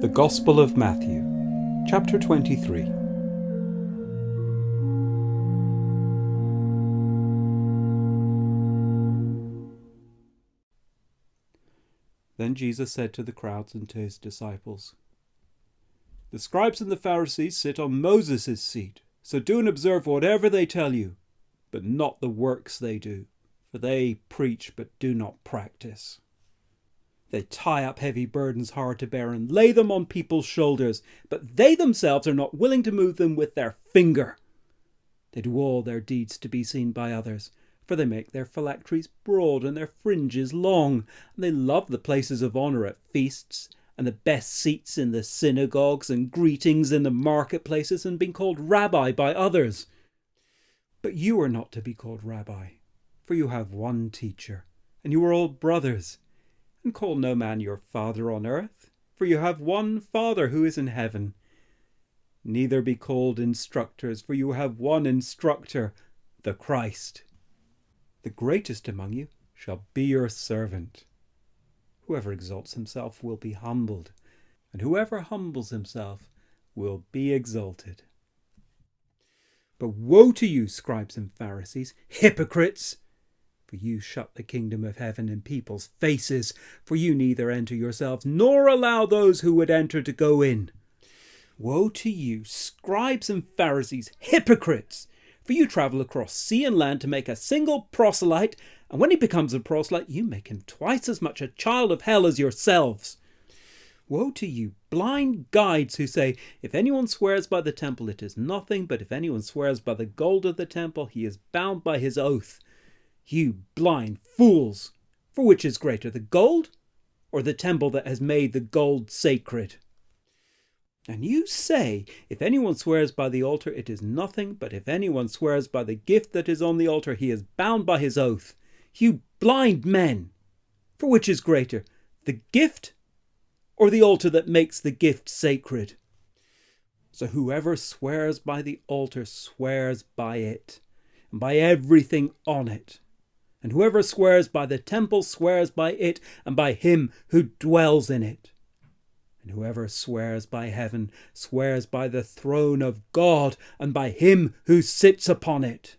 The Gospel of Matthew, chapter 23. Then Jesus said to the crowds and to his disciples, "The scribes and the Pharisees sit on Moses' seat, so do and observe whatever they tell you, but not the works they do, for they preach but do not practice. They tie up heavy burdens hard to bear and lay them on people's shoulders, but they themselves are not willing to move them with their finger. They do all their deeds to be seen by others, for they make their phylacteries broad and their fringes long, and they love the places of honour at feasts, and the best seats in the synagogues, and greetings in the marketplaces, and being called rabbi by others. But you are not to be called rabbi, for you have one teacher, and you are all brothers. And call no man your father on earth, for you have one Father who is in heaven. Neither be called instructors, for you have one instructor, the Christ. The greatest among you shall be your servant. Whoever exalts himself will be humbled, and whoever humbles himself will be exalted. But woe to you, scribes and Pharisees, hypocrites! For you shut the kingdom of heaven in people's faces, for you neither enter yourselves nor allow those who would enter to go in. Woe to you, scribes and Pharisees, hypocrites! For you travel across sea and land to make a single proselyte, and when he becomes a proselyte, you make him twice as much a child of hell as yourselves. Woe to you, blind guides, who say, if anyone swears by the temple, it is nothing, but if anyone swears by the gold of the temple, he is bound by his oath. You blind fools! For which is greater, the gold or the temple that has made the gold sacred? And you say, if anyone swears by the altar, it is nothing, but if anyone swears by the gift that is on the altar, he is bound by his oath. You blind men! For which is greater, the gift or the altar that makes the gift sacred? So whoever swears by the altar swears by it, and by everything on it. And whoever swears by the temple swears by it and by him who dwells in it. And whoever swears by heaven swears by the throne of God and by him who sits upon it.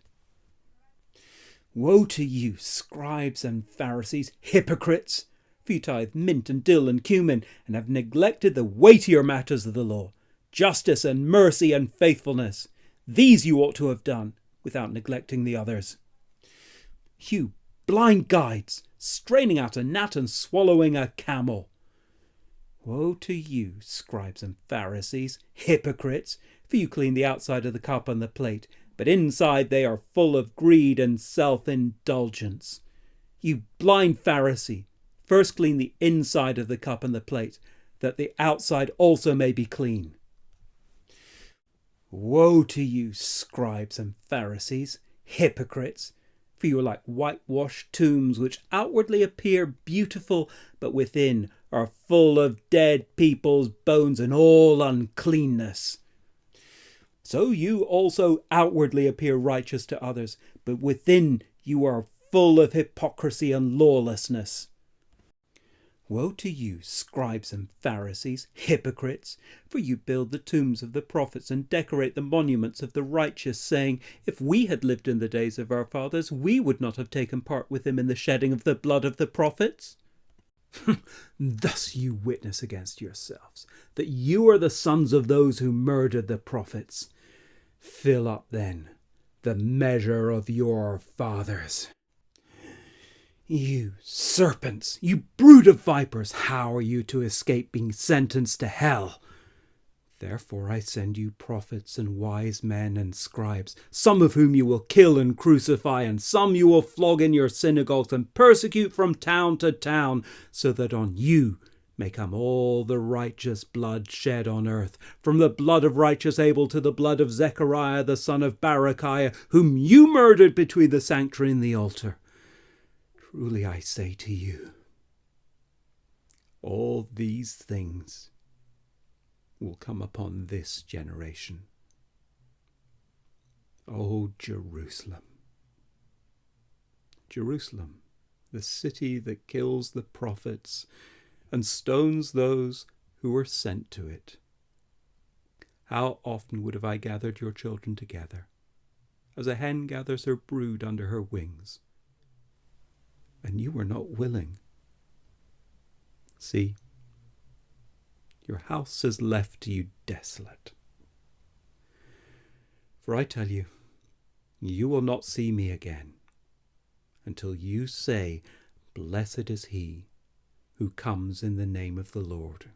Woe to you, scribes and Pharisees, hypocrites! For you tithe mint and dill and cumin, and have neglected the weightier matters of the law, justice and mercy and faithfulness. These you ought to have done, without neglecting the others. You blind guides, straining out a gnat and swallowing a camel. Woe to you, scribes and Pharisees, hypocrites! For you clean the outside of the cup and the plate, but inside they are full of greed and self-indulgence. You blind Pharisee, first clean the inside of the cup and the plate, that the outside also may be clean. Woe to you, scribes and Pharisees, hypocrites! For you are like whitewashed tombs, which outwardly appear beautiful, but within are full of dead people's bones and all uncleanness. So you also outwardly appear righteous to others, but within you are full of hypocrisy and lawlessness. Woe to you, scribes and Pharisees, hypocrites! For you build the tombs of the prophets and decorate the monuments of the righteous, saying, if we had lived in the days of our fathers, we would not have taken part with them in the shedding of the blood of the prophets. Thus you witness against yourselves, that you are the sons of those who murdered the prophets. Fill up, then, the measure of your fathers. You serpents, you brood of vipers, how are you to escape being sentenced to hell? Therefore I send you prophets and wise men and scribes, some of whom you will kill and crucify, and some you will flog in your synagogues and persecute from town to town, so that on you may come all the righteous blood shed on earth, from the blood of righteous Abel to the blood of Zechariah the son of Barachiah, whom you murdered between the sanctuary and the altar. Truly I say to you, all these things will come upon this generation. O Jerusalem, Jerusalem, the city that kills the prophets and stones those who were sent to it. How often would have I gathered your children together, as a hen gathers her brood under her wings, and you were not willing. See, your house is left to you desolate. For I tell you, you will not see me again until you say, Blessed is he who comes in the name of the Lord.